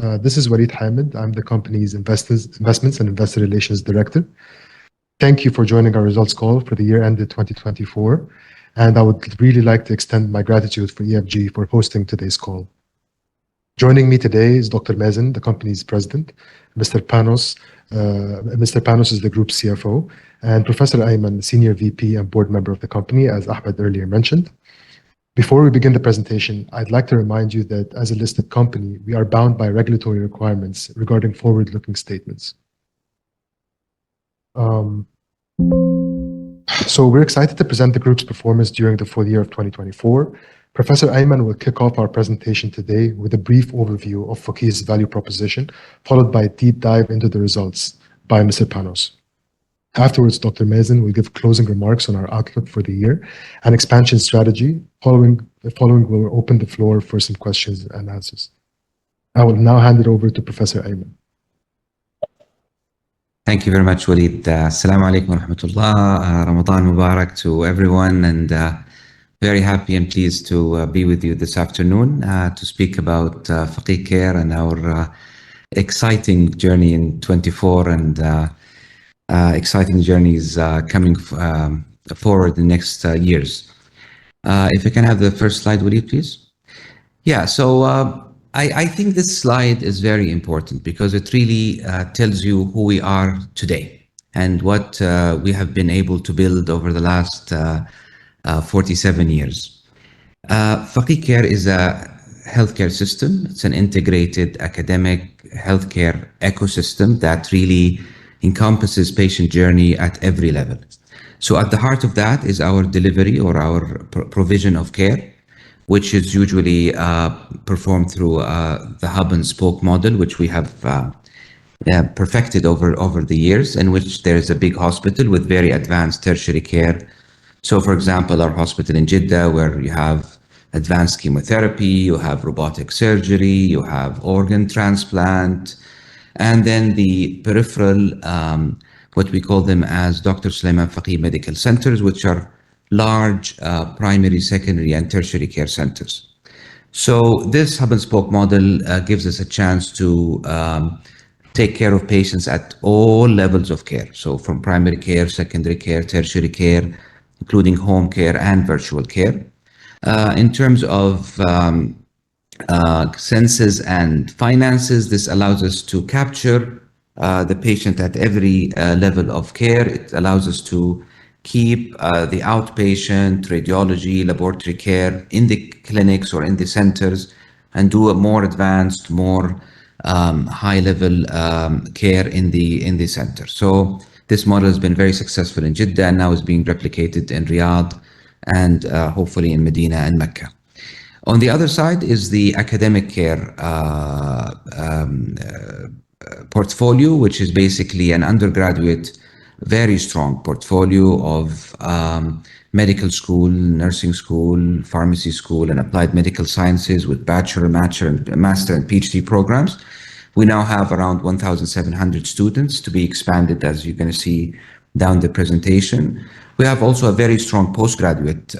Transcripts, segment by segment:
This is Walid Hamid. I'm the company's Investments and Investor Relations Director. Thank you for joining our results call for the year ended 2024. And I would really like to extend my gratitude for EFG for hosting today's call. Joining me today is Dr. Mazen, the company's president, Mr. Panos. Mr. Panos is the group CFO, and Professor Ayman, senior VP and board member of the company, as Ahmed earlier mentioned. Before we begin the presentation, I'd like to remind you that as a listed company, we are bound by regulatory requirements regarding forward-looking statements. So we're excited to present the group's performance during the full year of 2024. Professor Ayman will kick off our presentation today with a brief overview of Fakeeh's value proposition, followed by a deep dive into the results by Mr. Panos. Afterwards, Dr. Mazen will give closing remarks on our outlook for the year and expansion strategy. Following, we'll open the floor for some questions and answers. I will now hand it over to Professor Ayman. Thank you very much, Walid. Assalamu alaikum wa rahmatullah. Ramadan Mubarak to everyone, and very happy and pleased to be with you this afternoon to speak about Fakeeh Care and our exciting journey in 24 and exciting journeys coming forward the next years. If we can have the first slide, Walid, please. Yeah, so I think this slide is very important because it really tells you who we are today and what we have been able to build over the last 47 years. Fakeeh Care is a healthcare system. It's an integrated academic healthcare ecosystem that really encompasses patient journey at every level. So at the heart of that is our delivery or our provision of care, which is usually performed through the hub and spoke model, which we have perfected over the years, in which there is a big hospital with very advanced tertiary care. So, for example, our hospital in Jeddah, where you have advanced chemotherapy, you have robotic surgery, you have organ transplant, and then the peripheral, what we call them as Dr. Soliman Fakeeh Medical Centers, which are large primary, secondary, and tertiary care centers. So this hub and spoke model gives us a chance to take care of patients at all levels of care. So from primary care, secondary care, tertiary care, including home care and virtual care. In terms of census and finances, this allows us to capture the patient at every level of care. It allows us to keep the outpatient, radiology, laboratory care in the clinics or in the centers and do a more advanced, more high-level care in the center. So this model has been very successful in Jeddah and now is being replicated in Riyadh and hopefully in Medina and Mecca. On the other side is the academic care portfolio, which is basically an undergraduate, very strong portfolio of medical school, nursing school, pharmacy school, and applied medical sciences with bachelor, master, and PhD programs. We now have around 1,700 students to be expanded, as you're going to see down the presentation. We have also a very strong postgraduate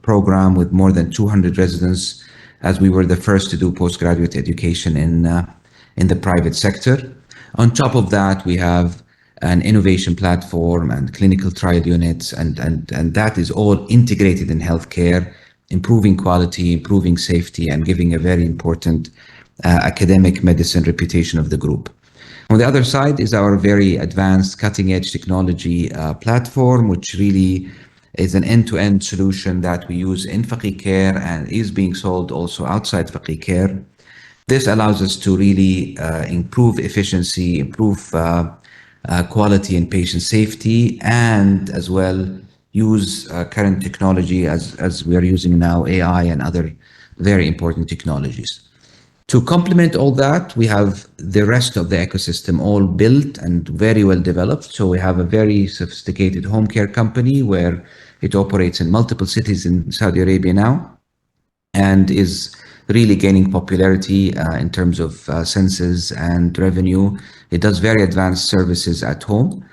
program with more than 200 residents, as we were the first to do postgraduate education in the private sector. On top of that, we have an innovation platform and clinical trial units, and that is all integrated in healthcare, improving quality, improving safety, and giving a very important academic medicine reputation of the group. On the other side is our very advanced cutting-edge technology platform, which really is an end-to-end solution that we use in Fakeeh Care and is being sold also outside Fakeeh Care. This allows us to really improve efficiency, improve quality and patient safety, and as well use current technology as we are using now, AI and other very important technologies. To complement all that, we have the rest of the ecosystem all built and very well developed. So we have a very sophisticated home care company where it operates in multiple cities in Saudi Arabia now and is really gaining popularity in terms of census and revenue. It does very advanced services at home.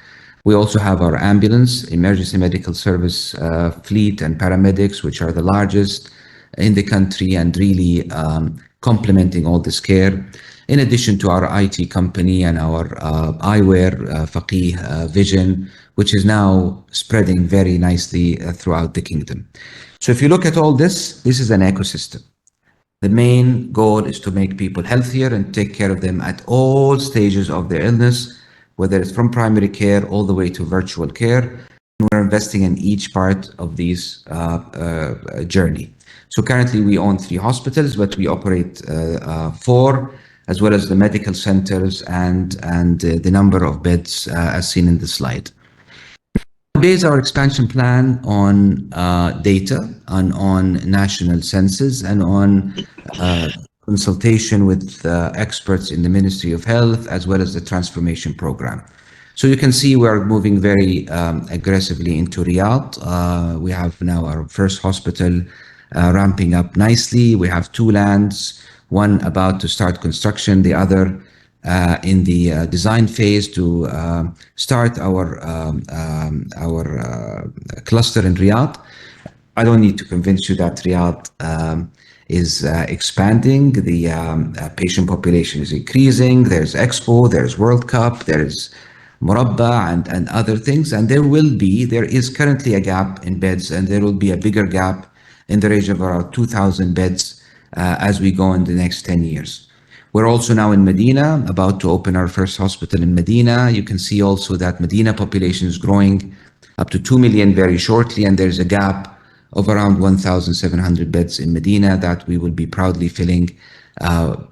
We also have our ambulance, emergency medical service fleet and paramedics, which are the largest in the country and really complementing all this care. In addition to our IT company and our eyewear, Fakeeh Vision, which is now spreading very nicely throughout the kingdom. So if you look at all this, this is an ecosystem. The main goal is to make people healthier and take care of them at all stages of their illness, whether it's from primary care all the way to virtual care. We're investing in each part of this journey. So currently we own 3 hospitals, but we operate 4, as well as the medical centers and the number of beds as seen in the slide. Base our expansion plan on data and on national census and on consultation with experts in the Ministry of Health, as well as the transformation program. So you can see we're moving very aggressively into Riyadh. We have now our first hospital ramping up nicely. We have 2 lands, one about to start construction, the other in the design phase to start our cluster in Riyadh. I don't need to convince you that Riyadh is expanding. The patient population is increasing. There's Expo, there's World Cup, there's Murabba and other things. And there is currently a gap in beds, and there will be a bigger gap in the range of around 2,000 beds as we go in the next 10 years. We're also now in Medina, about to open our first hospital in Medina. You can see also that Medina population is growing up to 2 million very shortly, and there's a gap of around 1,700 beds in Medina that we will be proudly filling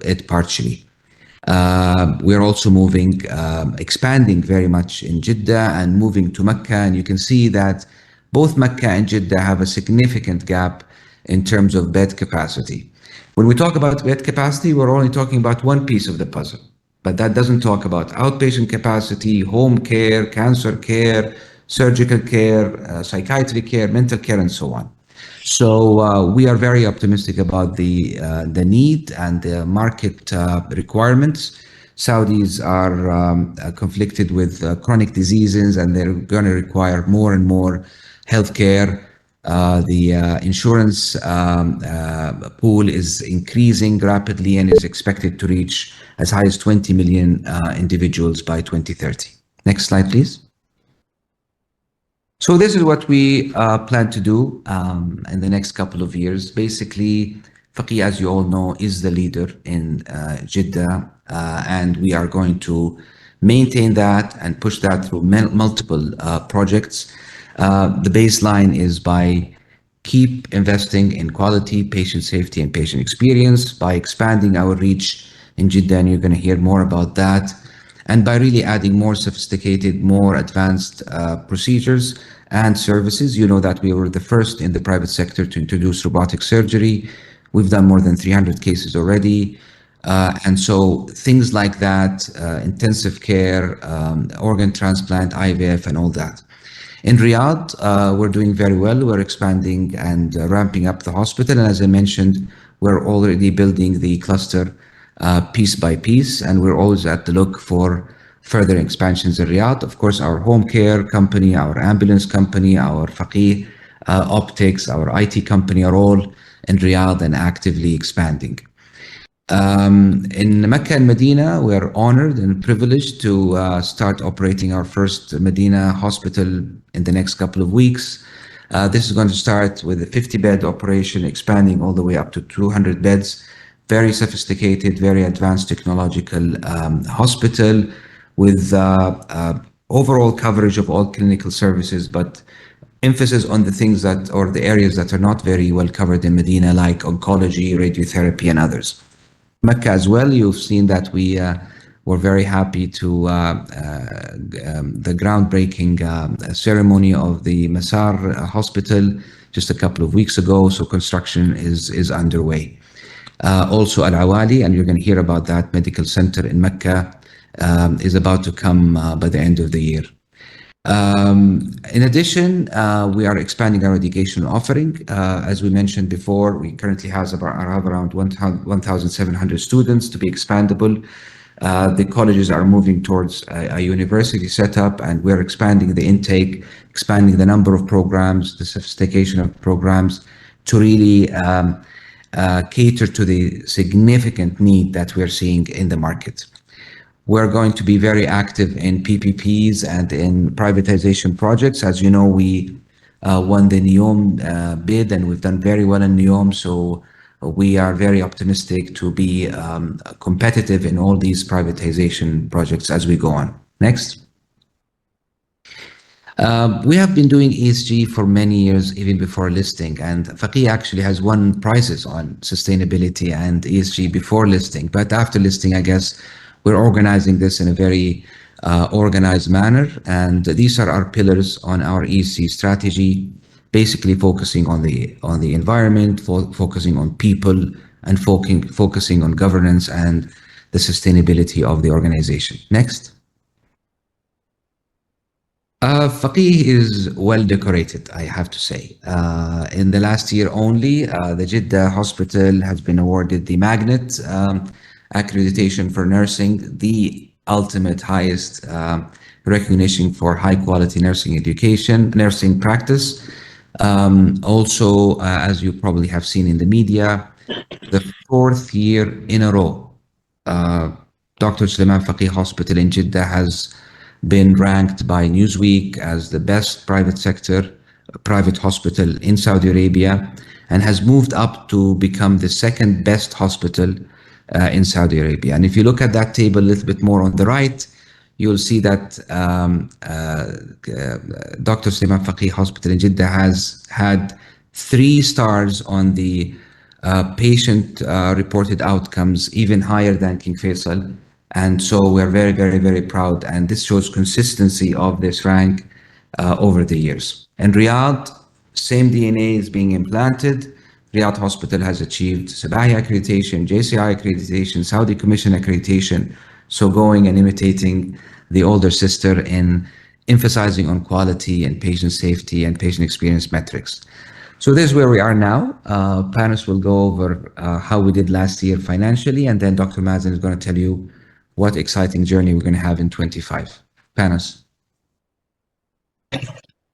it partially. We're also expanding very much in Jeddah and moving to Mecca, and you can see that both Mecca and Jeddah have a significant gap in terms of bed capacity. When we talk about bed capacity, we're only talking about one piece of the puzzle, but that doesn't talk about outpatient capacity, home care, cancer care, surgical care, psychiatry care, mental care, and so on. So we are very optimistic about the need and the market requirements. Saudis are conflicted with chronic diseases, and they're going to require more and more healthcare. The insurance pool is increasing rapidly and is expected to reach as high as 20 million individuals by 2030. Next slide, please. So this is what we plan to do in the next couple of years. Basically, Fakeeh, as you all know, is the leader in Jeddah, and we are going to maintain that and push that through multiple projects. The baseline is by keep investing in quality, patient safety, and patient experience, by expanding our reach in Jeddah, and you're going to hear more about that, and by really adding more sophisticated, more advanced procedures and services. You know that we were the first in the private sector to introduce robotic surgery. We've done more than 300 cases already. And so things like that, intensive care, organ transplant, IVF, and all that. In Riyadh, we're doing very well. We're expanding and ramping up the hospital. And as I mentioned, we're already building the cluster piece by piece, and we're always at the look for further expansions in Riyadh. Of course, our home care company, our ambulance company, our Fakeeh optics, our IT company are all in Riyadh and actively expanding. In Mecca and Medina, we are honored and privileged to start operating our first Medina hospital in the next couple of weeks. This is going to start with a 50-bed operation, expanding all the way up to 200 beds. Very sophisticated, very advanced technological hospital with overall coverage of all clinical services, but emphasis on the things that, or the areas that are not very well covered in Medina, like oncology, radiotherapy, and others. Mecca as well, you've seen that we were very happy to the groundbreaking ceremony of the Masar Hospital just a couple of weeks ago, so construction is underway. Also Al-Awali, and you're going to hear about that medical center in Mecca, is about to come by the end of the year. In addition, we are expanding our educational offering. As we mentioned before, we currently have around 1,700 students to be expandable. The colleges are moving towards a university setup, and we're expanding the intake, expanding the number of programs, the sophistication of programs to really cater to the significant need that we're seeing in the market. We're going to be very active in PPPs and in privatization projects. As you know, we won the NEOM bid, and we've done very well in NEOM. So we are very optimistic to be competitive in all these privatization projects as we go on. Next. We have been doing ESG for many years, even before listing, and Fakeeh actually has won prizes on sustainability and ESG before listing. But after listing, I guess we're organizing this in a very organized manner, and these are our pillars on our ESG strategy, basically focusing on the environment, focusing on people, and focusing on governance and the sustainability of the organization. Next. Fakeeh is well decorated, I have to say. In the last year only, the Jeddah Hospital has been awarded the Magnet accreditation for nursing, the ultimate highest recognition for high quality nursing education, nursing practice. Also, as you probably have seen in the media, the 4th year in a row, Dr. Soliman Fakeeh Hospital in Jeddah has been ranked by Newsweek as the best private hospital in Saudi Arabia, and has moved up to become the 2nd best hospital in Saudi Arabia. And if you look at that table a little bit more on the right, you'll see that Dr. Soliman Fakeeh Hospital in Jeddah has had 3 stars on the patient reported outcomes, even higher than King Faisal. And so we're very, very, very proud. And this shows consistency of this rank over the years. And Riyadh, same DNA is being implanted. Riyadh Hospital has achieved Sabahi accreditation, JCI accreditation, Saudi Commission accreditation. So going and imitating the older sister in emphasizing on quality and patient safety and patient experience metrics. So this is where we are now. Panos will go over how we did last year financially, and then Dr. Mazen is going to tell you what exciting journey we're going to have in 25. Panos.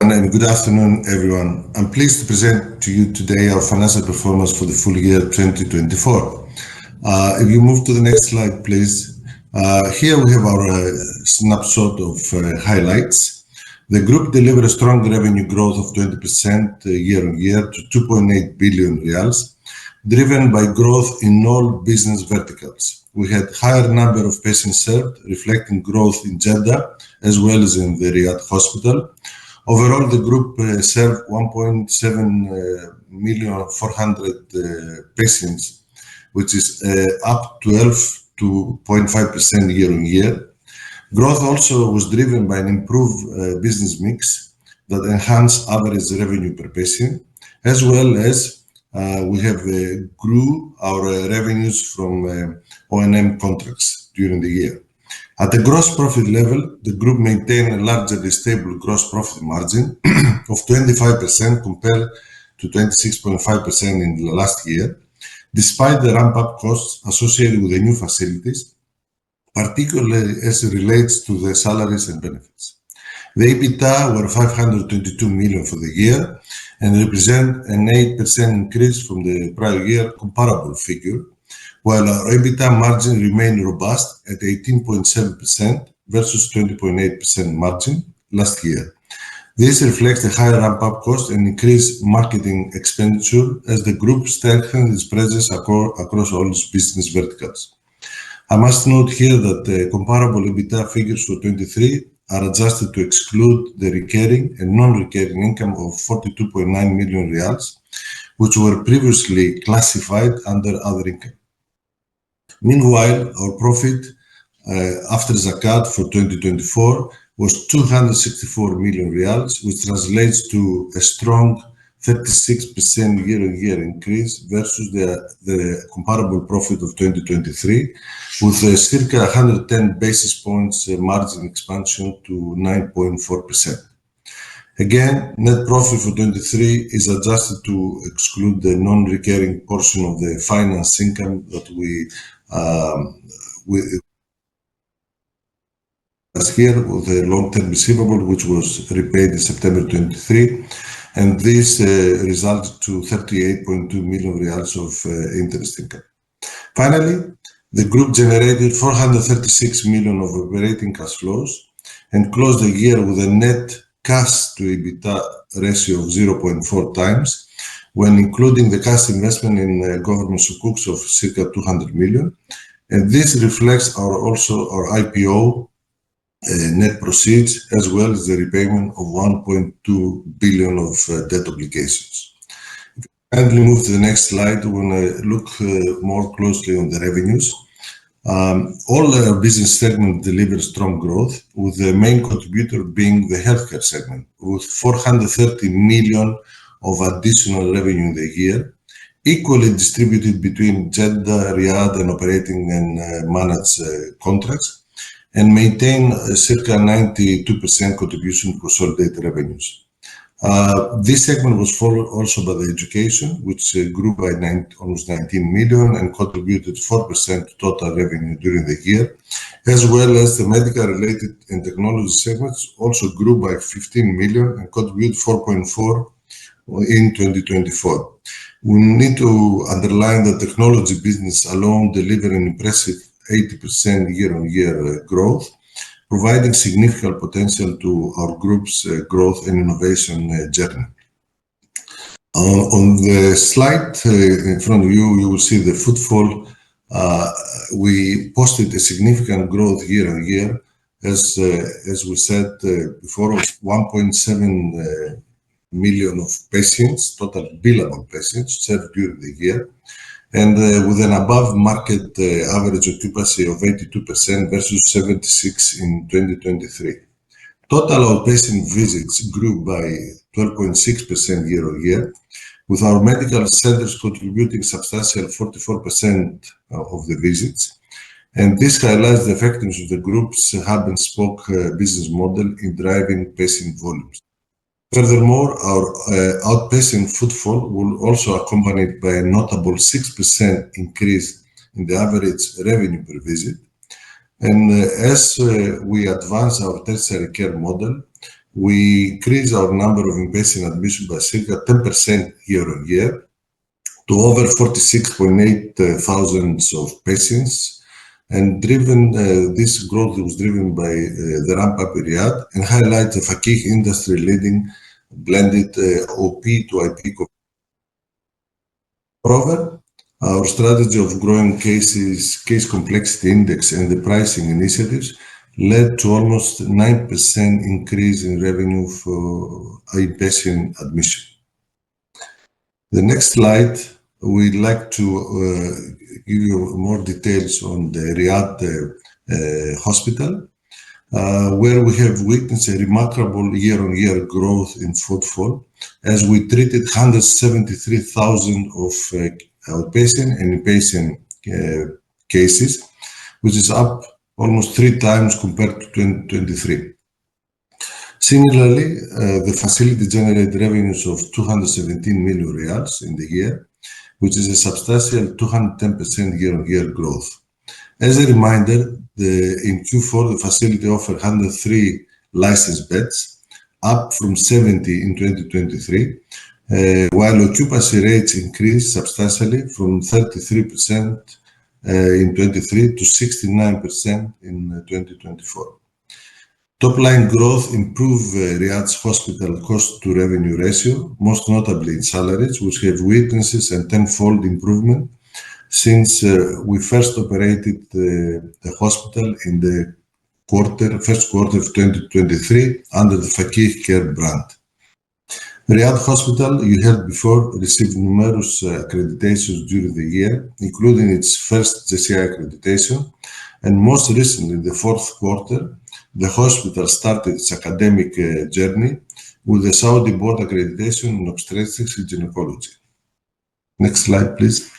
And good afternoon, everyone. I'm pleased to present to you today our financial performance for the full year 2024. If you move to the next slide, please. Here we have our snapshot of highlights. The group delivered a strong revenue growth of 20% year on year to 2.8 billion riyals, driven by growth in all business verticals. We had higher number of patients served, reflecting growth in Jeddah as well as in the Riyadh Hospital. Overall, the group served 1.7,400,000 patients, which is up 12.5% year on year. Growth also was driven by an improved business mix that enhanced average revenue per patient, as well as we have grew our revenues from O&M contracts during the year. At the gross profit level, the group maintained a largely stable gross profit margin of 25% compared to 26.5% in the last year, despite the ramp-up costs associated with the new facilities, particularly as it relates to the salaries and benefits. The EBITDA were 522 million for the year and represent an 8% increase from the prior year comparable figure, while our EBITDA margin remained robust at 18.7% versus 20.8% margin last year. This reflects the higher ramp-up cost and increased marketing expenditure as the group strengthened its presence across all its business verticals. I must note here that the comparable EBITDA figures for 23 are adjusted to exclude the recurring and non-recurring income of 42.9 million riyals, which were previously classified under other income. Meanwhile, our profit after Zakat for 2024 was 264 million riyals, which translates to a strong 36% year-on-year increase versus the comparable profit of 2023, with a circa 110 basis points margin expansion to 9.4%. Again, net profit for 23 is adjusted to exclude the non-recurring portion of the finance income that we last year with the long-term receivable, which was repaid in September 23, and this resulted to 38.2 million riyals of interest income. Finally, the group generated 436 million of operating cash flows and closed the year with a net cash to EBITDA ratio of 0.4 times, when including the cash investment in government sukuks of circa 200 million. And this reflects our IPO net proceeds, as well as the repayment of 1.2 billion of debt obligations. And we move to the next slide. We want to look more closely on the revenues. All our business segments delivered strong growth, with the main contributor being the healthcare segment, with 430 million of additional revenue in the year, equally distributed between Jeddah, Riyadh, and operating and managed contracts, and maintain circa 92% contribution to consolidated revenues. This segment was followed also by the education, which grew by almost 19 million and contributed 4% to total revenue during the year, as well as the medical-related and technology segments also grew by 15 million and contributed 4.4 in 2024. We need to underline that technology business alone delivered an impressive 80% year-on-year growth, providing significant potential to our group's growth and innovation journey. On the slide in front of you, you will see the footfall. We posted a significant growth year-on-year, as we said before, of 1.7 million of patients, total billable patients served during the year, and with an above market average occupancy of 82% versus 76% in 2023. Total outpatient visits grew by 12.6% year-on-year, with our medical centers contributing substantial 44% of the visits. And this highlights the effectiveness of the group's hub and spoke business model in driving patient volumes. Furthermore, our outpatient footfall will also accompanied by a notable 6% increase in the average revenue per visit. And as we advance our tertiary care model, we increase our number of inpatient admissions by circa 10% year-on-year to over 46.8 thousand of patients. And this growth was driven by the ramp-up in Riyadh and highlights the Fakeeh industry-leading blended OP to IP. Moreover, our strategy of growing case complexity index and the pricing initiatives led to almost 9% increase in revenue for inpatient admission. The next slide, we'd like to give you more details on the Riyadh hospital, where we have witnessed a remarkable year-on-year growth in footfall, as we treated 173,000 of outpatient and inpatient cases, which is up almost 3 times compared to 2023. Similarly, the facility generated revenues of 217 million riyals in the year, which is a substantial 210% year-on-year growth. As a reminder, in Q4, the facility offered 103 licensed beds, up from 70 in 2023, while occupancy rates increased substantially from 33% in 2023 to 69% in 2024. Top-line growth improved Riyadh's hospital cost-to-revenue ratio, most notably in salaries, which have witnessed a tenfold improvement since we first operated the hospital in the first quarter of 2023 under the Fakeeh Care brand. Riyadh Hospital, you heard before, received numerous accreditations during the year, including its first JCI accreditation, and most recently, in the fourth quarter, the hospital started its academic journey with the Saudi Board accreditation in obstetrics and gynecology. Next slide, please.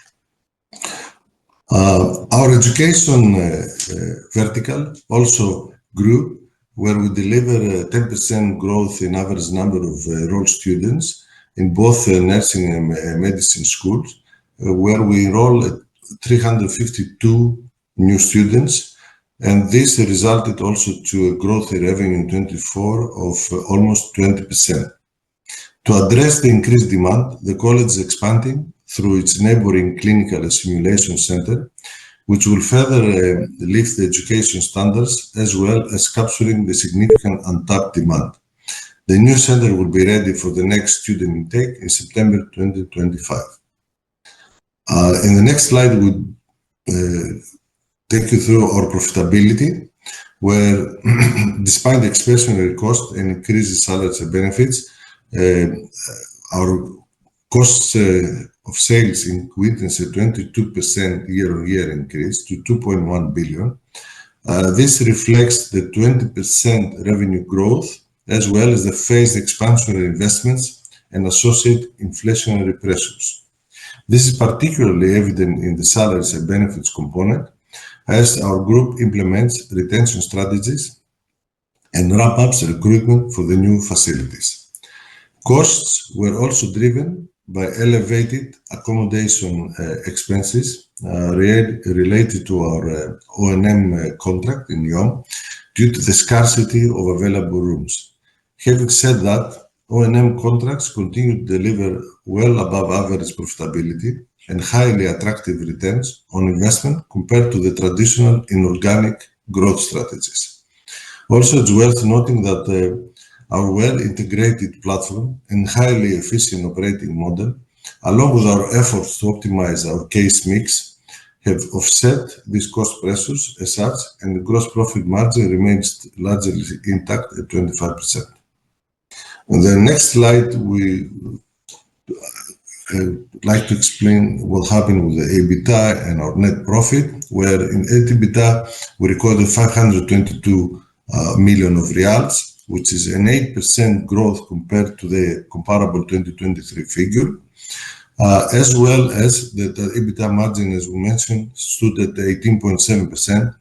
Our education vertical also grew, where we deliver 10% growth in average number of enrolled students in both nursing and medicine schools, where we enroll 352 new students, and this resulted also to a growth in revenue in 2024 of almost 20%. To address the increased demand, the college is expanding through its neighboring clinical and simulation center, which will further lift the education standards as well as capturing the significant untapped demand. The new center will be ready for the next student intake in September 2025. In the next slide, we'll take you through our profitability, where despite the expansionary cost and increased salaries and benefits, our costs of sales witnessed a 22% year-on-year increase to 2.1 billion. This reflects the 20% revenue growth, as well as the phased expansionary investments and associated inflationary pressures. This is particularly evident in the salaries and benefits component, as our group implements retention strategies and ramp-ups recruitment for the new facilities. Costs were also driven by elevated accommodation expenses related to our O&M contract in Lyon due to the scarcity of available rooms. Having said that, O&M contracts continue to deliver well above average profitability and highly attractive returns on investment compared to the traditional inorganic growth strategies. Also, it's worth noting that our well-integrated platform and highly efficient operating model, along with our efforts to optimize our case mix, have offset these cost pressures as such, and the gross profit margin remains largely intact at 25%. On the next slide, we like to explain what happened with the EBITDA and our net profit, where in EBITDA we recorded 522 million of reals, which is an 8% growth compared to the comparable 2023 figure, as well as the EBITDA margin, as we mentioned, stood at 18.7%,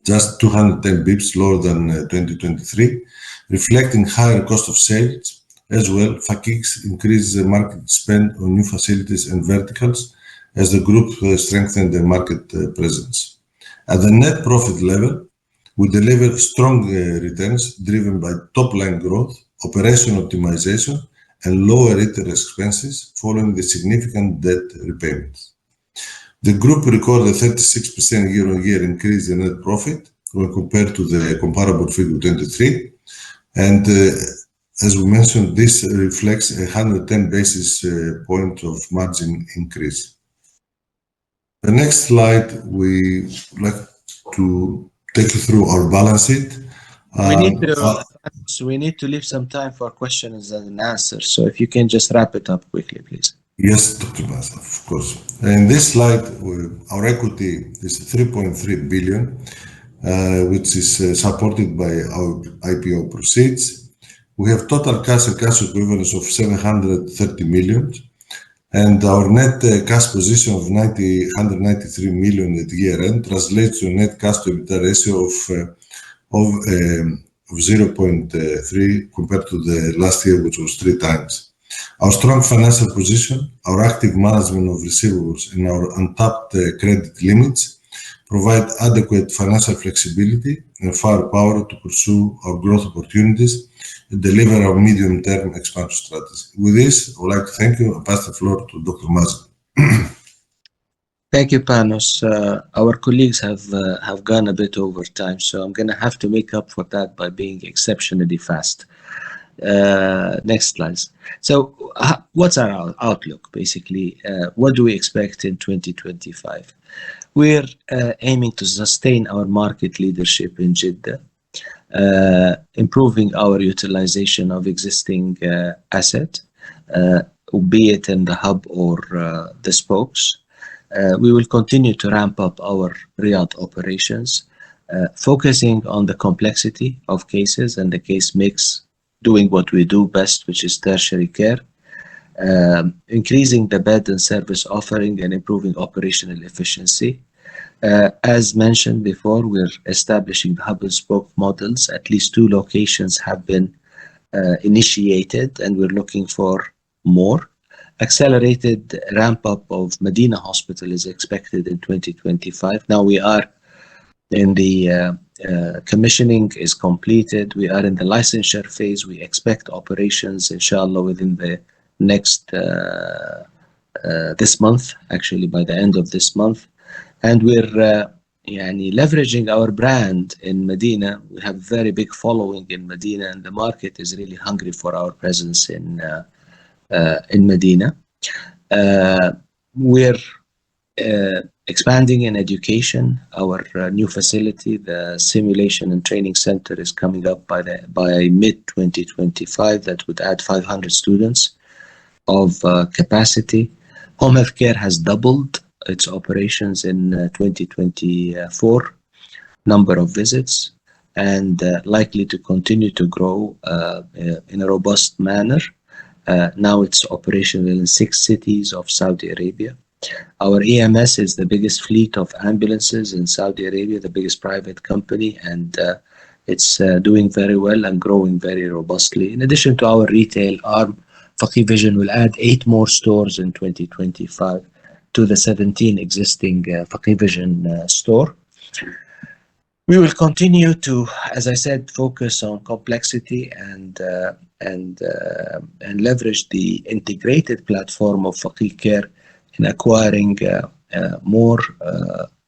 just 210 bips lower than 2023, reflecting higher cost of sales, as well Fakeeh's increased market spend on new facilities and verticals as the group strengthened their market presence. At the net profit level, we delivered strong returns driven by top-line growth, operational optimization, and lower interest expenses following the significant debt repayments. The group recorded a 36% year-on-year increase in net profit when compared to the comparable figure 23, and as we mentioned, this reflects a 110 basis point of margin increase. The next slide, we like to take you through our balance sheet. We need to leave some time for questions and answers. So if you can just wrap it up quickly, please. Yes, Dr. Masa, of course. In this slide, our equity is 3.3 billion, which is supported by our IPO proceeds. We have total cash and cash equivalents of 730 million, and our net cash position of 193 million at year end translates to a net cash to EBITDA ratio of 0.3 compared to the last year, which was 3 times. Our strong financial position, our active management of receivables, and our untapped credit limits provide adequate financial flexibility and firepower to pursue our growth opportunities and deliver our medium-term expansion strategy. With this, I would like to thank you and pass the floor to Dr. Mazen. Thank you, Panos. Our colleagues have gone a bit over time, so I'm going to have to make up for that by being exceptionally fast. Next slides. So what's our outlook, basically? What do we expect in 2025? We're aiming to sustain our market leadership in Jeddah, improving our utilization of existing asset, be it in the hub or the spokes. We will continue to ramp up our Riyadh operations, focusing on the complexity of cases and the case mix, doing what we do best, which is tertiary care, increasing the bed and service offering and improving operational efficiency. As mentioned before, we're establishing hub and spoke models. At least 2 locations have been initiated, and we're looking for more. Accelerated ramp up of Medina Hospital is expected in 2025. Now we are in the commissioning is completed. We are in the licensure phase. We expect operations, inshallah, within the next this month, actually by the end of this month. And we're leveraging our brand in Medina. We have very big following in Medina, and the market is really hungry for our presence in Medina. We're expanding in education. Our new facility, the Simulation and Training Center, is coming up by mid 2025. That would add 500 students of capacity. Home health care has doubled its operations in 2024, number of visits, and likely to continue to grow in a robust manner. Now it's operational in 6 cities of Saudi Arabia. Our EMS is the biggest fleet of ambulances in Saudi Arabia, the biggest private company, and it's doing very well and growing very robustly. In addition to our retail arm, Fakeeh Vision will add 8 more stores in 2025 to the 17 existing Fakeeh Vision store. We will continue to, as I said, focus on complexity and leverage the integrated platform of Fakeeh Care in acquiring more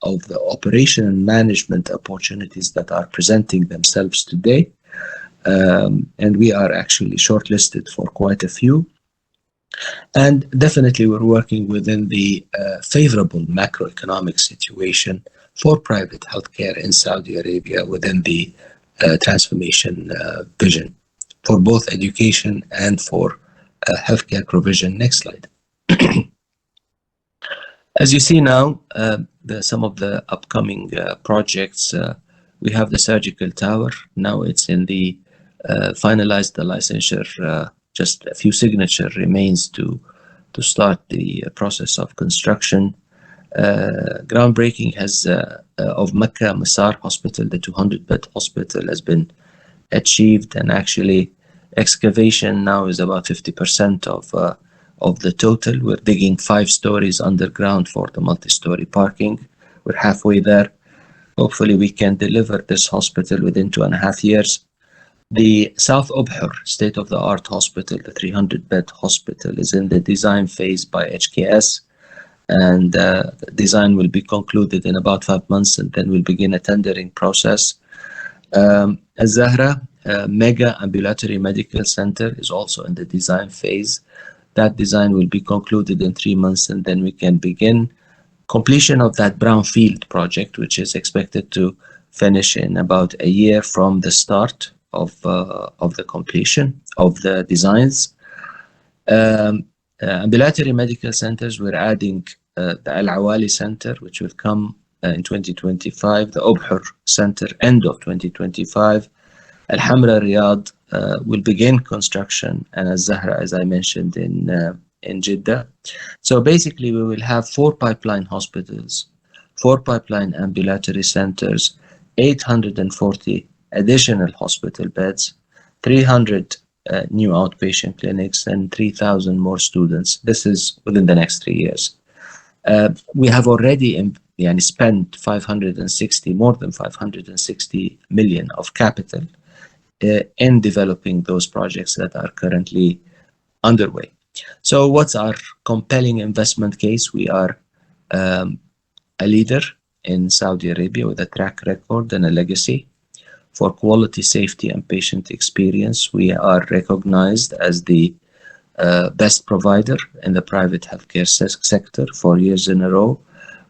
of the operation and management opportunities that are presenting themselves today. And we are actually shortlisted for quite a few. And definitely we're working within the favorable macroeconomic situation for private healthcare in Saudi Arabia within the transformation vision for both education and for healthcare provision. Next slide. As you see now, some of the upcoming projects, we have the surgical tower. Now it's in the finalized the licensure. Just a few signature remains to start the process of construction. Groundbreaking of Mecca Masar Hospital, the 200-bed hospital, has been achieved, and actually excavation now is about 50% of the total. We're digging 5 stories underground for the multi-story parking. We're halfway there. Hopefully we can deliver this hospital within 2.5 years. The South Ubhur state-of-the-art hospital, the 300-bed hospital, is in the design phase by HKS, and the design will be concluded in about 5 months, and then we'll begin a tendering process. Al-Zahra Mega Ambulatory Medical Center is also in the design phase. That design will be concluded in 3 months, and then we can begin completion of that brownfield project, which is expected to finish in about a year from the start of the completion of the designs. Ambulatory medical centers, we're adding the Al-Awali Center, which will come in 2025, the Ubhur Center end of 2025. Al-Hamra Riyadh will begin construction, and Al-Zahra, as I mentioned, in Jeddah. So basically we will have 4 pipeline hospitals, 4 pipeline ambulatory centers, 840 additional hospital beds, 300 new outpatient clinics, and 3,000 more students. This is within the next 3 years. We have already spent more than 560 million of capital in developing those projects that are currently underway. So what's our compelling investment case? We are a leader in Saudi Arabia with a track record and a legacy for quality, safety, and patient experience. We are recognized as the best provider in the private healthcare sector 4 years in a row.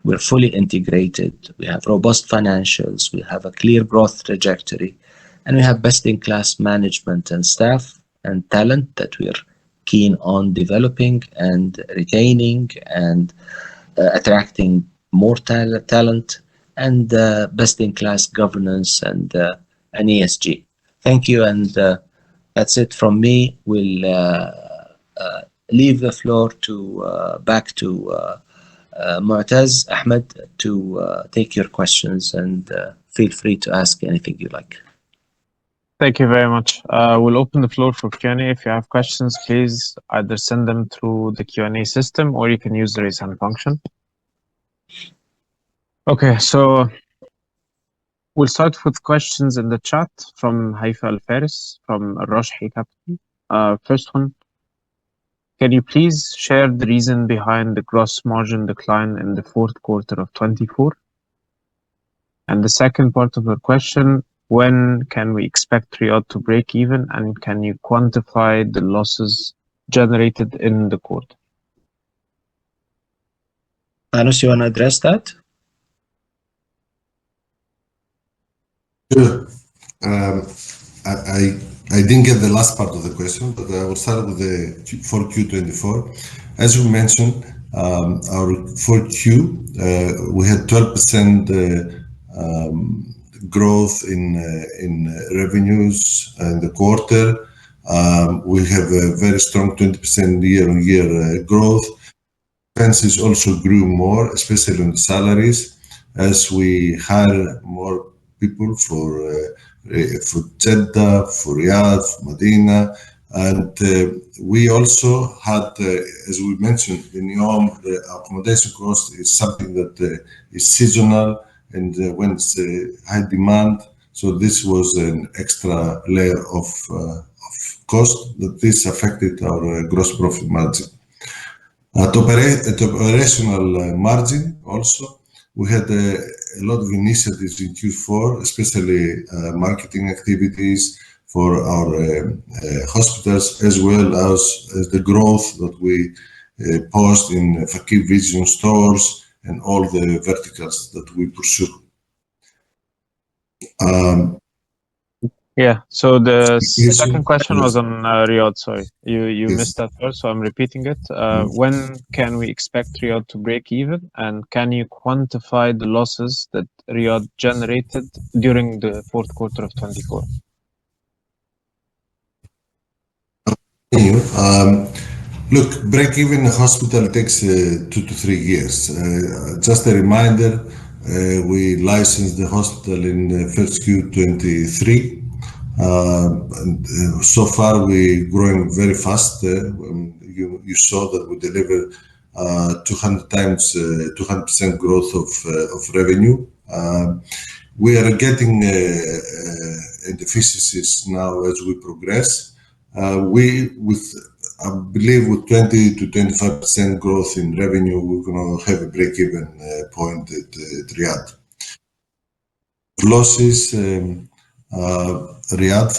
We're fully integrated. We have robust financials. We have a clear growth trajectory, and we have best-in-class management and staff and talent that we're keen on developing and retaining and attracting more talent, and best-in-class governance and ESG. Thank you, and that's it from me. We'll leave the floor back to Mu'taz Ahmed to take your questions, and feel free to ask anything you like. Thank you very much. We'll open the floor for Q&A. If you have questions, please either send them through the Q&A system, or you can use the raise hand function. Okay, so We'll start with questions in the chat from Haifa Al Faris from Rashhi Capital. First one, can you please share the reason behind the gross margin decline in the fourth quarter of 24? And the second part of the question, when can we expect Riyadh to break even, and can you quantify the losses generated in the quarter? Panos, you want to address that? Sure. I didn't get the last part of the question, but I will start with the 4Q24. As you mentioned, our 4Q, we had 12% growth in revenues in the quarter. We have a very strong 20% year-on-year growth. Expenses also grew more, especially on the salaries, as we hire more people for Jeddah, for Riyadh, for Medina, and we also had, as we mentioned, the NEOM, the accommodation cost is something that is seasonal, and when it's high demand, so this was an extra layer of cost that this affected our gross profit margin. At operational margin also, we had a lot of initiatives in Q4, especially marketing activities for our hospitals, as well as the growth that we post in Fakeeh Vision stores and all the verticals that we pursue. Yeah, so the second question was on Riyadh, sorry. You missed that first, so I'm repeating it. When can we expect Riyadh to break even, and can you quantify the losses that Riyadh generated during the fourth quarter of 24? Look, break-even hospital takes 2 to 3 years. Just a reminder, we licensed the hospital in first Q23. And so far we're growing very fast. You saw that we delivered 200% growth of revenue. We are getting efficiencies now as we progress. I believe with 20 to 25% growth in revenue, we're going to have a break-even point at Riyadh. Losses, Riyadh,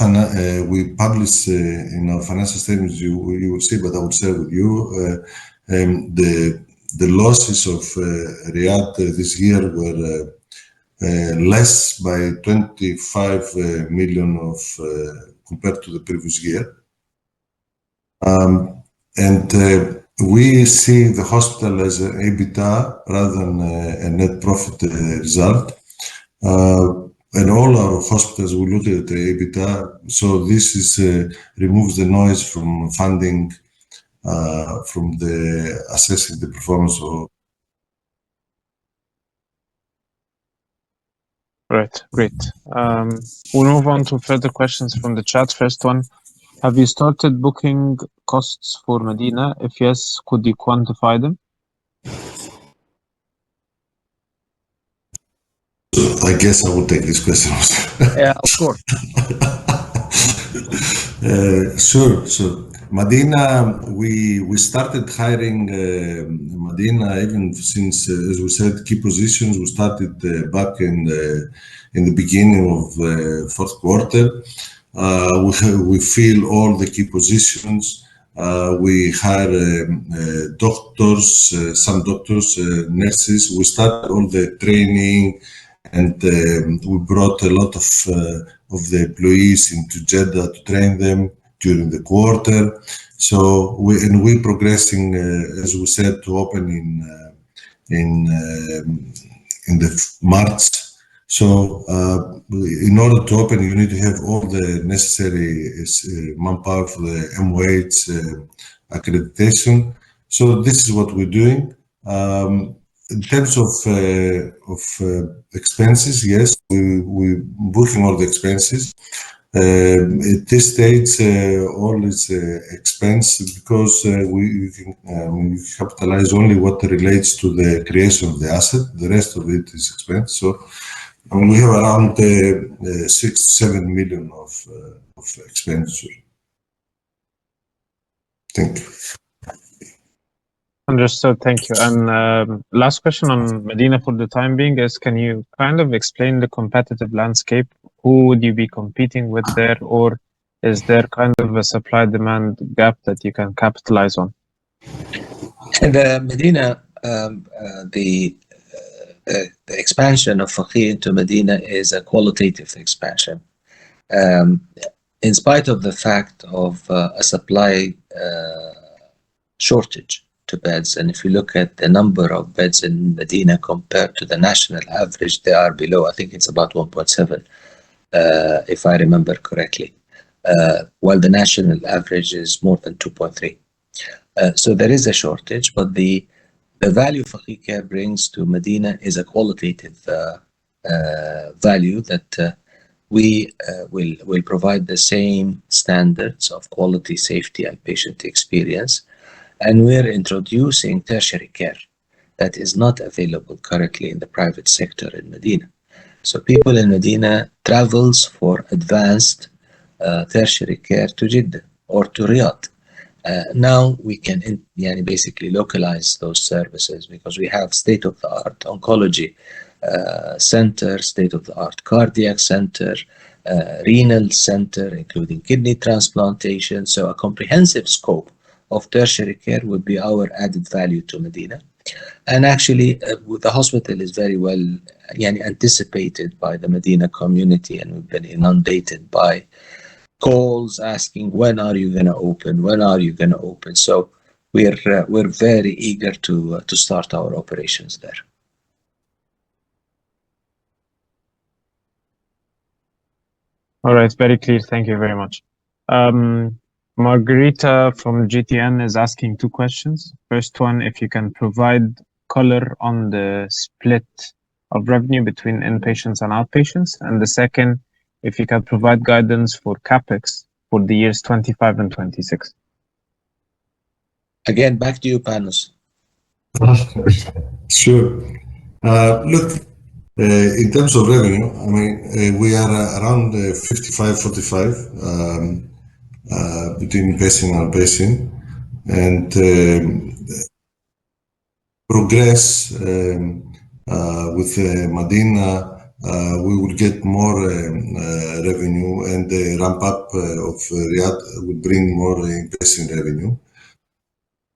we publish in our financial statements, you will see, but I will share with you, the losses of Riyadh this year were less by 25 million compared to the previous year. And we see the hospital as an EBITDA rather than a net profit result. And all our hospitals will look at the EBITDA, so this removes the noise from funding, from the assessing the performance of. Right, great. We'll move on to further questions from the chat. First one, have you started booking costs for Medina? If yes, could you quantify them? I guess I will take this question also. Yeah, of course. Sure. Medina, we started hiring Medina even since, as we said, key positions. We started back in the beginning of fourth quarter. We fill all the key positions. We hire doctors, some doctors, nurses. We started all the training, and we brought a lot of the employees into Jeddah to train them during the quarter. So we're progressing, as we said, to open in the March. So in order to open, you need to have all the necessary manpower for the MOH accreditation. So this is what we're doing. In terms of expenses, yes, we're booking all the expenses. At this stage, all is expense because we capitalize only what relates to the creation of the asset. The rest of it is expense. So I mean, we have around 6 to 7 million of expenditure. Thank you. Understood. Thank you. And last question on Medina for the time being is, can you kind of explain the competitive landscape? Who would you be competing with there, or is there kind of a supply-demand gap that you can capitalize on? The Medina, the expansion of Fakeeh into Medina is a qualitative expansion. In spite of the fact of a supply shortage to beds, and if you look at the number of beds in Medina compared to the national average, they are below. I think it's about 1.7, if I remember correctly, while the national average is more than 2.3. So there is a shortage, but the value Fakeeh brings to Medina is a qualitative value that we will provide the same standards of quality, safety, and patient experience. And we're introducing tertiary care that is not available currently in the private sector in Medina. So people in Medina travels for advanced tertiary care to Jeddah or to Riyadh. Now we can basically localize those services because we have state-of-the-art oncology center, state-of-the-art cardiac center, renal center, including kidney transplantation. So a comprehensive scope of tertiary care would be our added value to Medina. And actually, the hospital is very well anticipated by the Medina community, and we've been inundated by calls asking, when are you going to open? When are you going to open? So we're very eager to start our operations there. All right, very clear. Thank you very much. Margarita from GTN is asking two questions. First one, if you can provide color on the split of revenue between inpatients and outpatients. And the second, if you can provide guidance for CapEx for the years 25 and 26. Again, back to you, Panos. Sure. Look, in terms of revenue, I mean, we are around 55-45 between inpatient and outpatient, and progress with Medina. We will get more revenue, and the ramp up of Riyadh will bring more inpatient revenue.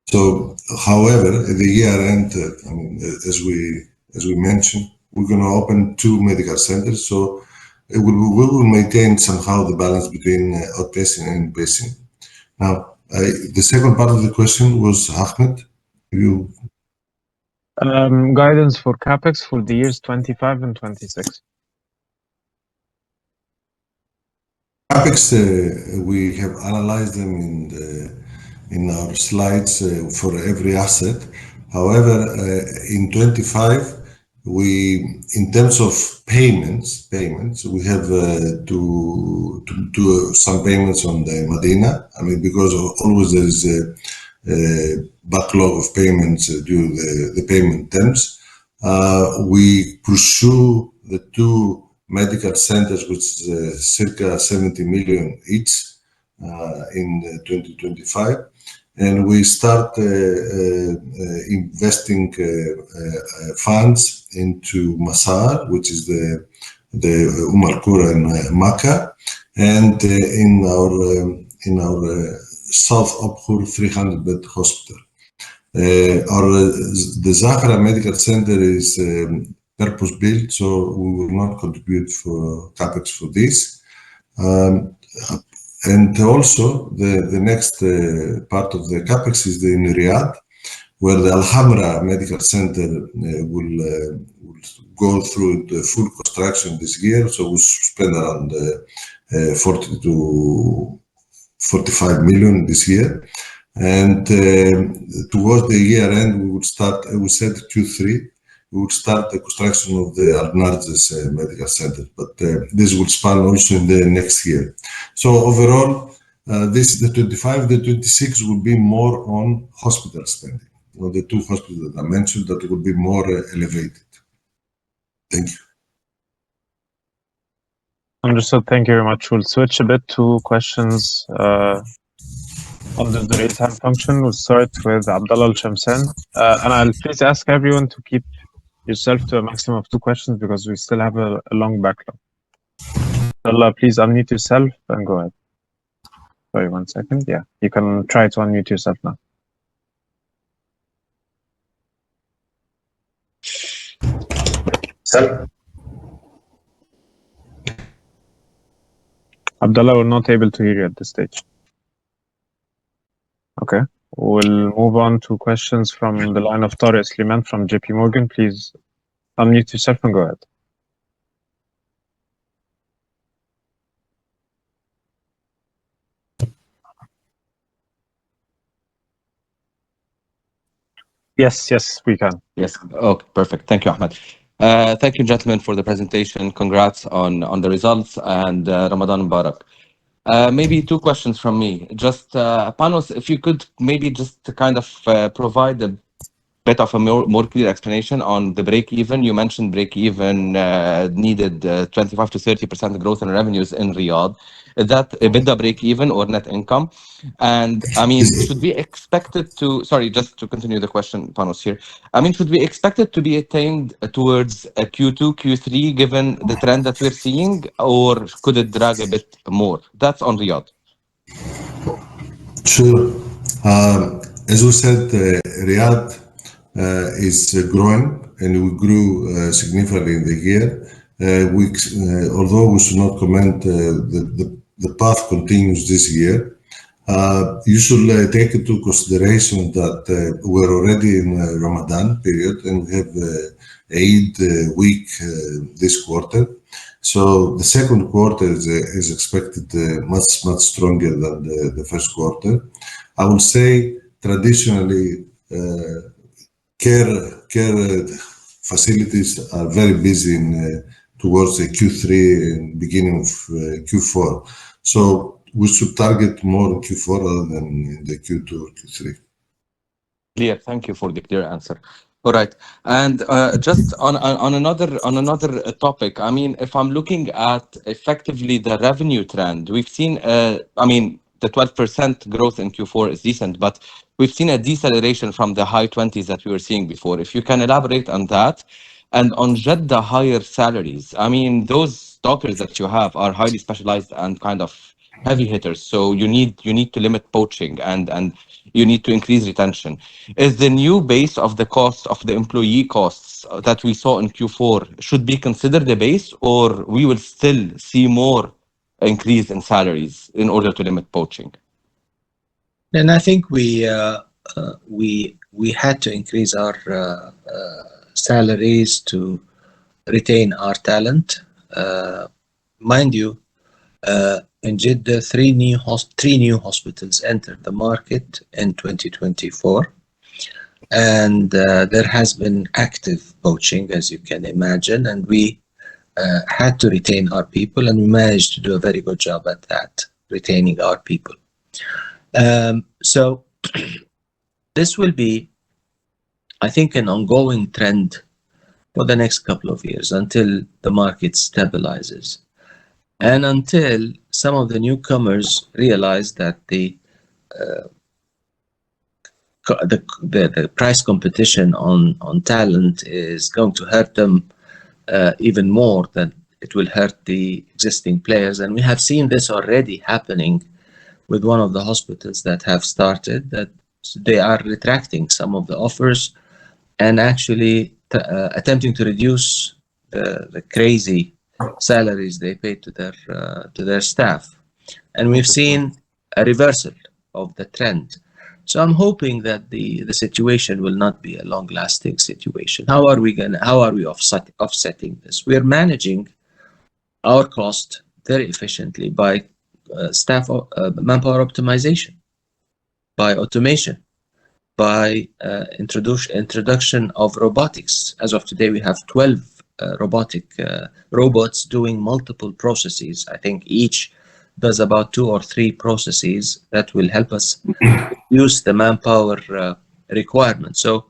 So, however, at the year end, I mean, as we mentioned, we're going to open 2 medical centers. So we will maintain somehow the balance between outpatient and inpatient. Now, the second part of the question was, Ahmed, you. Guidance for CapEx for the years 25 and 26. CapEx, we have analyzed them in our slides for every asset. However, in 25, in terms of payments, we have to do some payments on the Medina. I mean, because always there is a backlog of payments due the payment terms. We pursue the 2 medical centers, which is circa 70 million each in 2025. And we start investing funds into Masar, which is the Umarkura in Makkah, and in our South Abkhur 300-bed hospital. The Zahra Medical Center is purpose-built, so we will not contribute for CapEx for this. And also, the next part of the CapEx is in Riyadh, where the Al Hamra Medical Center will go through the full construction this year. So we'll spend around 40 to 45 million this year. And towards the year end, we would start, we said Q3, we would start the construction of the Al Narjes Medical Center, but this will span also in the next year. So overall, this is the 25, the 26 will be more on hospital spending. Well, the 2 hospitals that I mentioned, that will be more elevated. Thank you. Understood. Thank you very much. We'll switch a bit to questions under the raise hand function. We'll start with Abdel Al-Shamsan. And I'll please ask everyone to keep yourself to a maximum of 2 questions because we still have a long backlog. Abdullah, please unmute yourself and go ahead. Sorry, 1 second. Yeah, you can try to unmute yourself now. Abdullah, we're not able to hear you at this stage. Okay, we'll move on to questions from the line of Soliman from JP Morgan. Please unmute yourself and go ahead. Yes, we can. Yes. Okay, perfect. Thank you, Ahmed. Thank you, gentlemen, for the presentation. Congrats on the results, and Ramadan Mubarak. Maybe 2 questions from me. Just, Panos, if you could maybe just to kind of provide a bit of a more clear explanation on the break-even. You mentioned break-even needed 25 to 30% growth in revenues in Riyadh. Is that EBITDA break-even or net income? And I mean, should we expect it to, sorry, just to continue the question, Panos here. I mean, should we expect it to be attained towards a Q2, Q3, given the trend that we're seeing, or could it drag a bit more? That's on Riyadh. Sure. As we said, Riyadh is growing, and we grew significantly in the year. Although we should not comment, the path continues this year. You should take into consideration that we're already in Ramadan period, and we have Eid week this quarter. So the second quarter is expected much stronger than the first quarter. I will say traditionally, care facilities are very busy towards the Q3 and beginning of Q4. So we should target more in Q4 rather than in the Q2 or Q3. Clear. Thank you for the clear answer. All right. And just on another topic, I mean, if I'm looking at effectively the revenue trend, we've seen, I mean, the 12% growth in Q4 is decent, but we've seen a deceleration from the high 20s that we were seeing before. If you can elaborate on that, and on Jeddah higher salaries. I mean, those doctors that you have are highly specialized and kind of heavy hitters. So you need to limit poaching and you need to increase retention. Is the new base of the cost of the employee costs that we saw in Q4 should be considered the base, or we will still see more increase in salaries in order to limit poaching? And I think we had to increase our salaries to retain our talent. Mind you, in Jeddah, three new hospitals entered the market in 2024, and there has been active poaching, as you can imagine, and we had to retain our people, and we managed to do a very good job at that, retaining our people. So this will be, I think, an ongoing trend for the next couple of years until the market stabilizes. And until some of the newcomers realize that the price competition on talent is going to hurt them even more than it will hurt the existing players. And we have seen this already happening with one of the hospitals that have started, that they are retracting some of the offers and actually attempting to reduce the crazy salaries they pay to their staff. And we've seen a reversal of the trend. So I'm hoping that the situation will not be a long-lasting situation. How are we offsetting this? We're managing our cost very efficiently by manpower optimization, by automation, by introduction of robotics. As of today, we have 12 robotic robots doing multiple processes. I think each does about 2 or 3 processes that will help us reduce the manpower requirement. So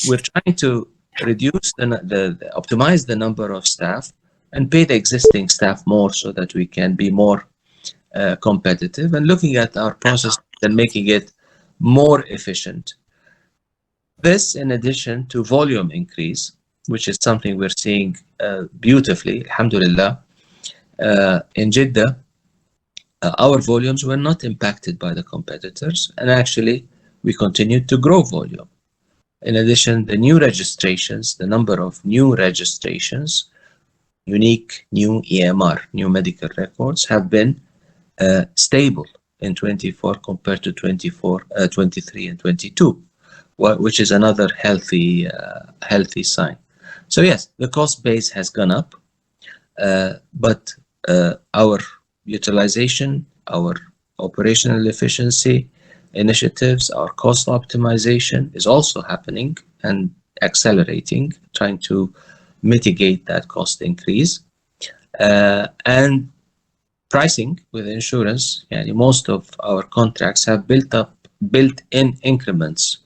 we're trying to reduce optimize the number of staff and pay the existing staff more so that we can be more competitive, and looking at our process and making it more efficient. This, in addition to volume increase, which is something we're seeing beautifully, alhamdulillah. In Jeddah, our volumes were not impacted by the competitors, and actually we continued to grow volume. In addition, the new registrations, the number of new registrations, unique new EMR, new medical records, have been stable in 24 compared to 24, 23 and 22, which is another healthy sign. So yes, the cost base has gone up, but our utilization, our operational efficiency initiatives, our cost optimization is also happening and accelerating, trying to mitigate that cost increase. And pricing with insurance, most of our contracts have built-in increments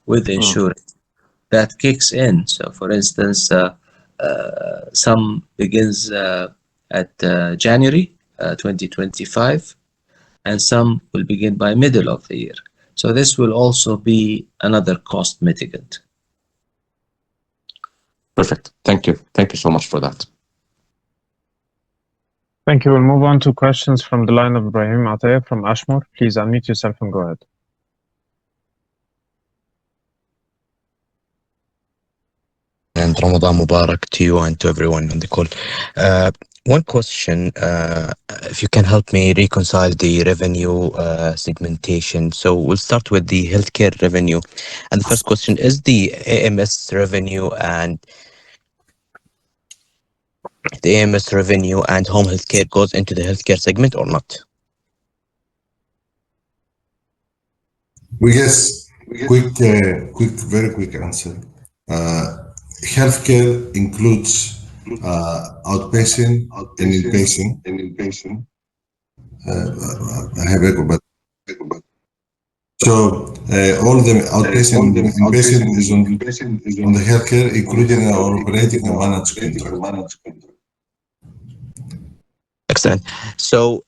with insurance that kicks in. So for instance, some begins at January 2025, and some will begin by middle of the year. So this will also be another cost mitigant. Perfect. Thank you. Thank you so much for that. Thank you. We'll move on to questions from the line of Ibrahim Ataya from Ashmore. Please unmute yourself and go ahead. And Ramadan Mubarak to you and to everyone on the call. One question, if you can help me reconcile the revenue segmentation. So we'll start with the healthcare revenue. And the first question, is the AMS revenue and home healthcare goes into the healthcare segment or not? Yes, very quick answer. Healthcare includes outpatient and inpatient. I have echo, but so all the outpatient and inpatient is on the healthcare, including our operating and managed contract. Excellent. So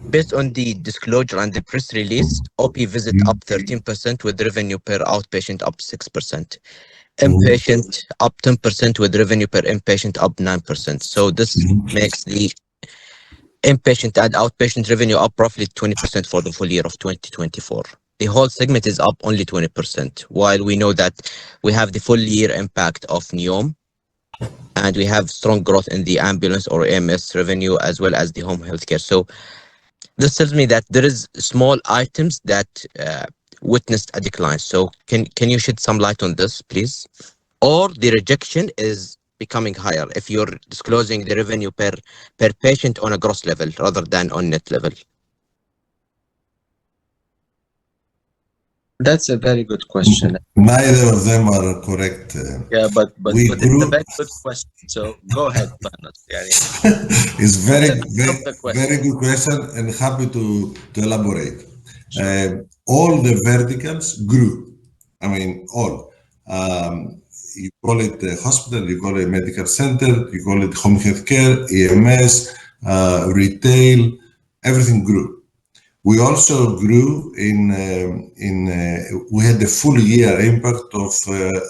based on the disclosure and the press release, OP visit up 13% with revenue per outpatient up 6%. Inpatient up 10% with revenue per inpatient up 9%. So this makes the inpatient and outpatient revenue up roughly 20% for the full year of 2024. The whole segment is up only 20%, while we know that we have the full year impact of NEOM, and we have strong growth in the ambulance or AMS revenue as well as the home healthcare. So this tells me that there is small items that witnessed a decline. So can you shed some light on this, please? Or the rejection is becoming higher if you're disclosing the revenue per patient on a gross level rather than on net level? That's a very good question. Neither of them are correct. Yeah, but it's a very good question. So go ahead, Panos. It's very good question, and happy to elaborate. All the verticals grew. I mean, all. You call it a hospital, you call it a medical center, you call it home healthcare, EMS, retail, everything grew. We also grew we had the full year impact of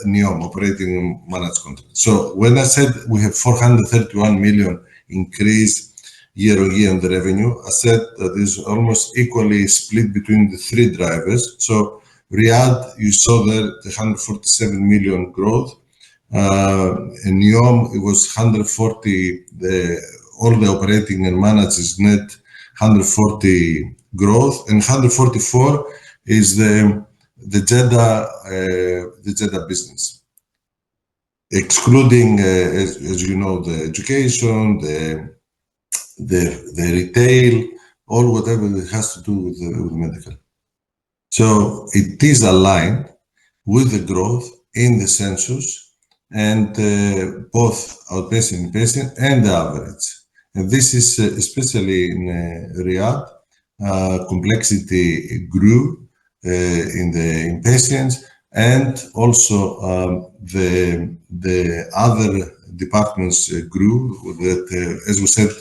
NEOM, operating managed contract. So when I said we have 431 million increase year on year in the revenue, I said that is almost equally split between the three drivers. So Riyadh, you saw there the 147 million growth. In NEOM, it was 140, all the operating and managed is net 140 growth, and 144 is the Jeddah business, excluding as you know, the education, the retail, all whatever that has to do with medical. So it is aligned with the growth in the census and both outpatient, inpatient, and the average. And this is especially in Riyadh. Complexity grew in the inpatients, and also the other departments grew. That, as we said,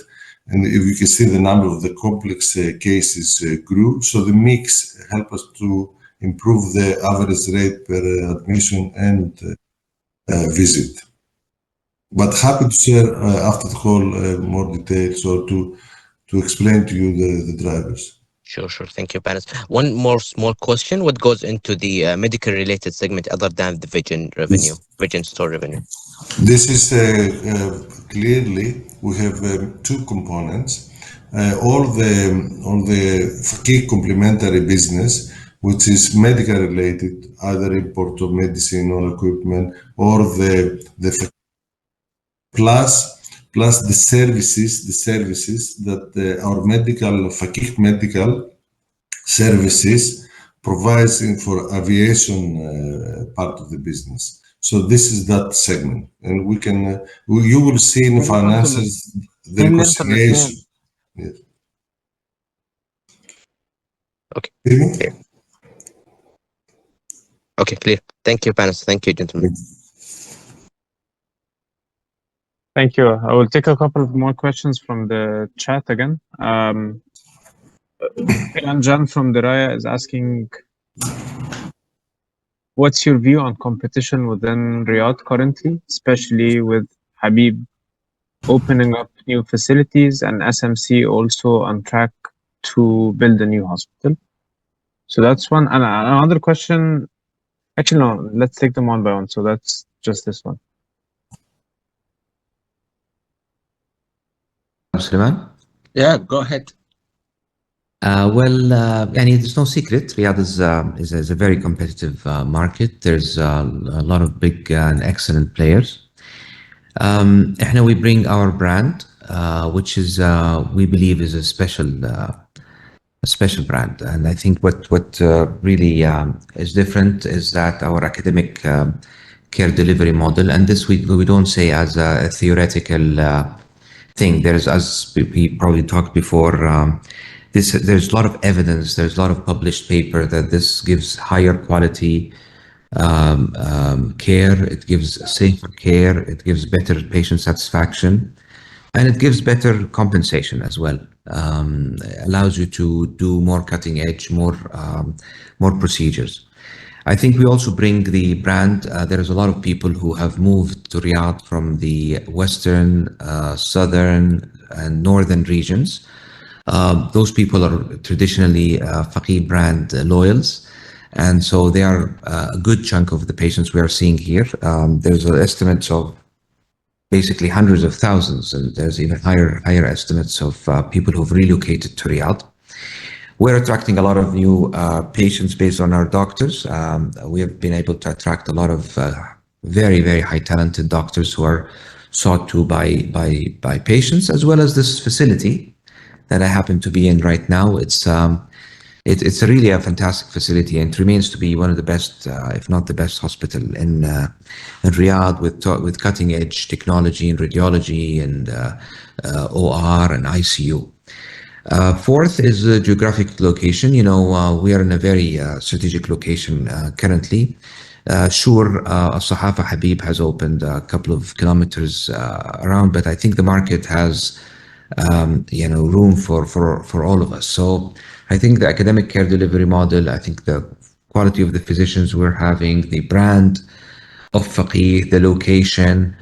and if you can see the number of the complex cases grew. So the mix helped us to improve the average rate per admission and visit. But happy to share after the call more details or to explain to you the drivers. Sure. Thank you, Panos. One more small question. What goes into the medical related segment other than the vision revenue, vision store revenue? This is clearly, we have two components. All the Fakeeh complementary business, which is medical related, either import of medicine or equipment, or the plus the services that our Fakeeh medical services provides for aviation part of the business. So this is that segment, and you will see in finances the reconciliation. Yes. Okay. Clear. Okay, clear. Thank you, Panos. Thank you, gentlemen. Thank you. I will take a couple of more questions from the chat again. Jan from Deraya is asking, what's your view on competition within Riyadh currently, especially with Habib opening up new facilities and SMC also on track to build a new hospital? So that's one. And another question, actually, no, let's take them one by one. So that's just this one. Soliman? Yeah, go ahead. Well, there's no secret. Riyadh is a very competitive market. There's a lot of big and excellent players. We bring our brand, which is we believe is a special brand. And I think what really is different is that our academic care delivery model, and this we don't say as a theoretical thing. There's, as we probably talked before, there's a lot of evidence, there's a lot of published paper that this gives higher quality care, it gives safer care, it gives better patient satisfaction, and it gives better compensation as well. Allows you to do more cutting edge, more procedures. I think we also bring the brand. There's a lot of people who have moved to Riyadh from the western, southern, and northern regions. Those people are traditionally Fakeeh brand loyals, and so they are a good chunk of the patients we are seeing here. There's estimates of basically hundreds of thousands, and there's even higher estimates of people who've relocated to Riyadh. We're attracting a lot of new patients based on our doctors. We have been able to attract a lot of very, very high talented doctors who are sought to by patients, as well as this facility that I happen to be in right now. It's really a fantastic facility, and it remains to be one of the best, if not the best hospital in Riyadh, with cutting edge technology in radiology and OR and ICU. Fourth is the geographic location. We are in a very strategic location currently. Sure, Sahafa Habib has opened a couple of kilometers around, but I think the market has room for all of us. So I think the academic care delivery model, I think the quality of the physicians we're having, the brand of Fakeeh, the location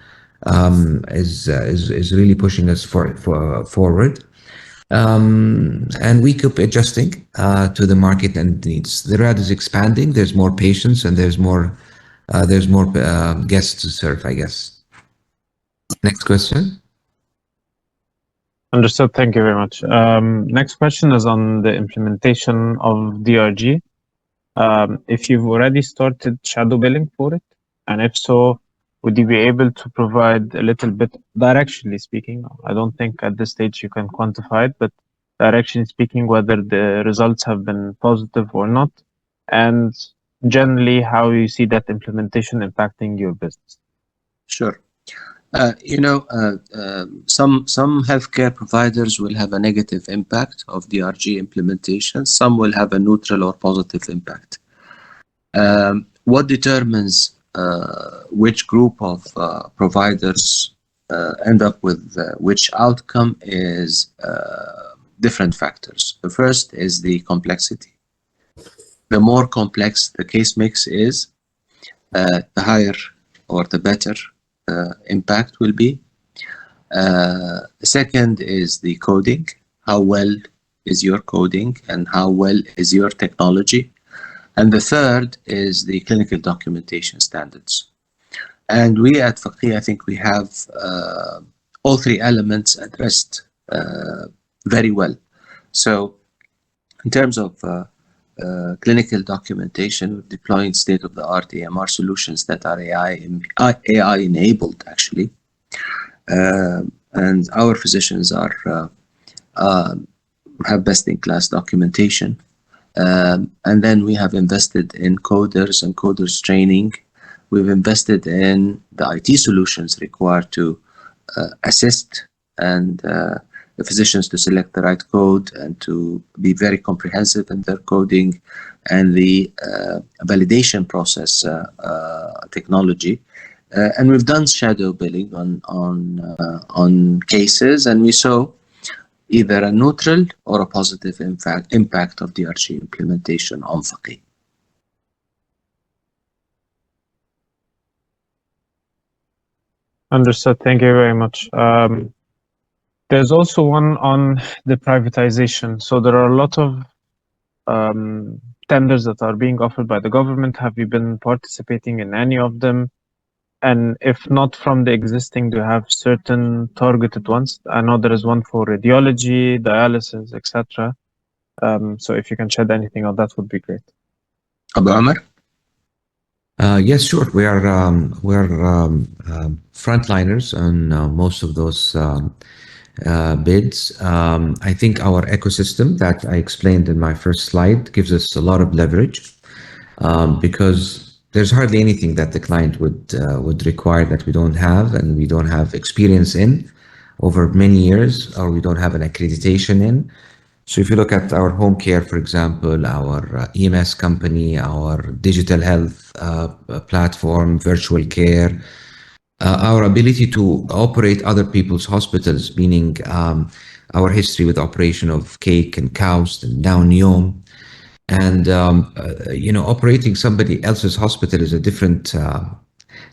is really pushing us forward. And we keep adjusting to the market and needs. The Riyadh is expanding. There's more patients and there's more guests to serve, I guess. Next question. Understood. Thank you very much. Next question is on the implementation of DRG. If you've already started shadow billing for it, and if so, would you be able to provide a little bit, directionally speaking, I don't think at this stage you can quantify it, but directionally speaking, whether the results have been positive or not, and generally how you see that implementation impacting your business? Sure. Some healthcare providers will have a negative impact of DRG implementation. Some will have a neutral or positive impact. What determines which group of providers end up with which outcome is different factors. The first is the complexity. The more complex the case mix is, the higher or the better impact will be. The second is the coding. How well is your coding and how well is your technology? And the third is the clinical documentation standards. And we at Fakeeh, I think we have all three elements addressed very well. So in terms of clinical documentation, we're deploying state-of-the-art AMR solutions that are AI enabled, actually. And our physicians have best-in-class documentation. And then we have invested in coders and coders training. We've invested in the IT solutions required to assist and the physicians to select the right code and to be very comprehensive in their coding, and the validation process technology. And we've done shadow billing on cases, and we saw either a neutral or a positive impact of DRG implementation on Fakeeh. Understood. Thank you very much. There's also one on the privatization. So there are a lot of tenders that are being offered by the government. Have you been participating in any of them? And if not from the existing, do you have certain targeted ones? I know there is one for radiology, dialysis, etc. So if you can shed anything on that would be great. Abu Amr? Yes, sure. We are frontliners on most of those bids. I think our ecosystem that I explained in my first slide gives us a lot of leverage because there's hardly anything that the client would require that we don't have, and we don't have experience in over many years, or we don't have an accreditation in. So if you look at our home care, for example, our EMS company, our digital health platform, virtual care, our ability to operate other people's hospitals, meaning our history with operation of Cake and Kaust and now Neom. And, operating somebody else's hospital is a different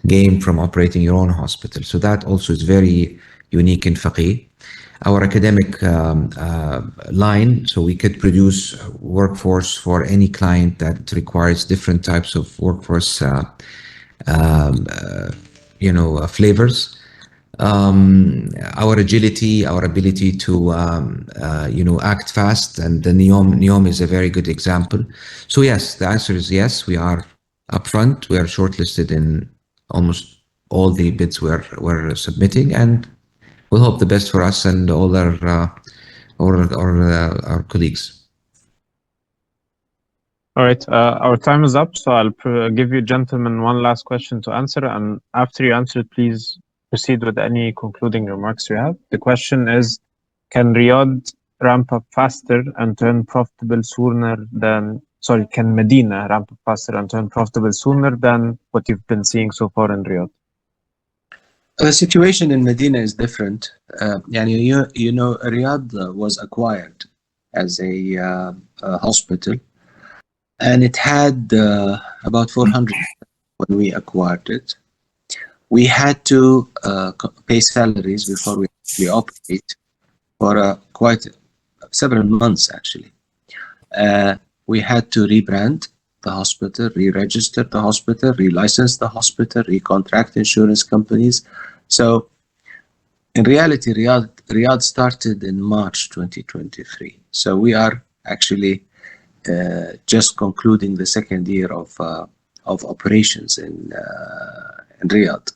game from operating your own hospital. So that also is very unique in Fakeeh. Our academic line, so we could produce workforce for any client that requires different types of workforce, flavors. Our agility, our ability to, act fast, and the Neom is a very good example. So yes, the answer is yes, we are upfront. We are shortlisted in almost all the bids we're submitting, and we'll hope the best for us and all our colleagues. All right, our time is up, so I'll give you gentlemen one last question to answer, and after you answer it, please proceed with any concluding remarks you have. The question is, can Riyadh ramp up faster and turn profitable sooner than, can Medina ramp up faster and turn profitable sooner than what you've been seeing so far in Riyadh? The situation in Medina is different. Riyadh was acquired as a hospital, and it had about 400 when we acquired it. We had to pay salaries before we actually operate for quite several months, actually. We had to rebrand the hospital, re-register the hospital, relicense the hospital, recontract insurance companies. So in reality, Riyadh started in March 2023. So we are actually just concluding the second year of operations in Riyadh.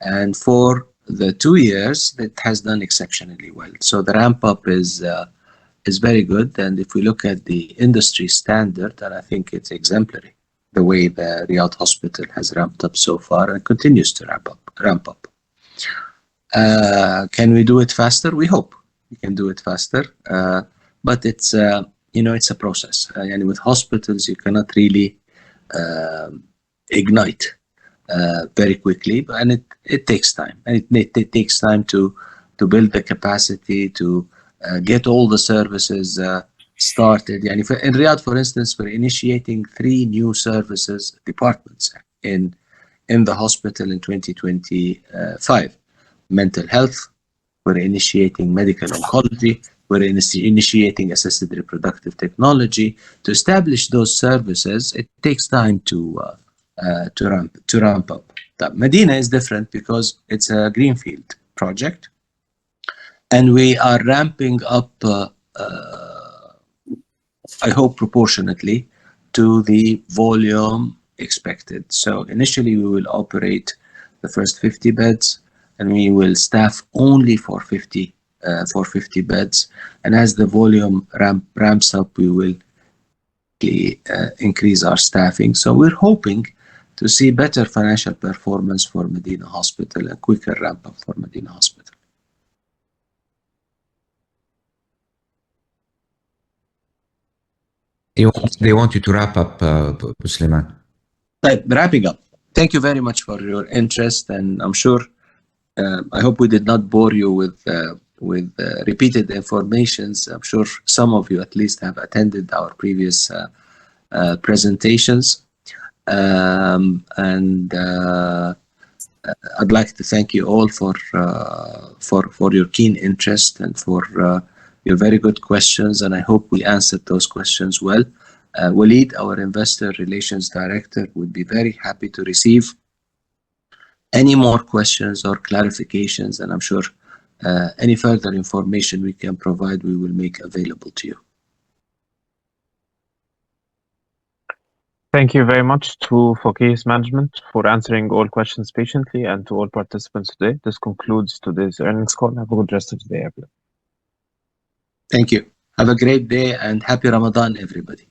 And for the 2 years, it has done exceptionally well. So the ramp up is very good. And if we look at the industry standard, and I think it's exemplary, the way the Riyadh hospital has ramped up so far and continues to ramp up. Can we do it faster? We hope we can do it faster. But it's a process. And with hospitals, you cannot really ignite very quickly, and it takes time, and it takes time to build the capacity to get all the services started. And in Riyadh, for instance, we're initiating 3 new services departments in the hospital in 2025. Mental health, we're initiating medical oncology, we're initiating assisted reproductive technology. To establish those services, it takes time to ramp up. Medina is different because it's a greenfield project, and we are ramping up, I hope proportionately to the volume expected. So initially we will operate the first 50 beds, and we will staff only for 50 beds. And as the volume ramps up, we will increase our staffing. So we're hoping to see better financial performance for Medina Hospital, a quicker ramp up for Medina Hospital. They want you to wrap up, Soliman. Wrapping up. Thank you very much for your interest, and I'm sure, I hope we did not bore you with repeated informations. I'm sure some of you at least have attended our previous presentations, and I'd like to thank you all for your keen interest and for your very good questions, and I hope we answered those questions well. Walid, our Investor Relations Director, would be very happy to receive any more questions or clarifications, and I'm sure any further information we can provide, we will make available to you. Thank you very much to Fakeeh's management for answering all questions patiently, and to all participants today. This concludes today's earnings call. Have a good rest of the day, everyone. Thank you. Have a great day and happy Ramadan, everybody.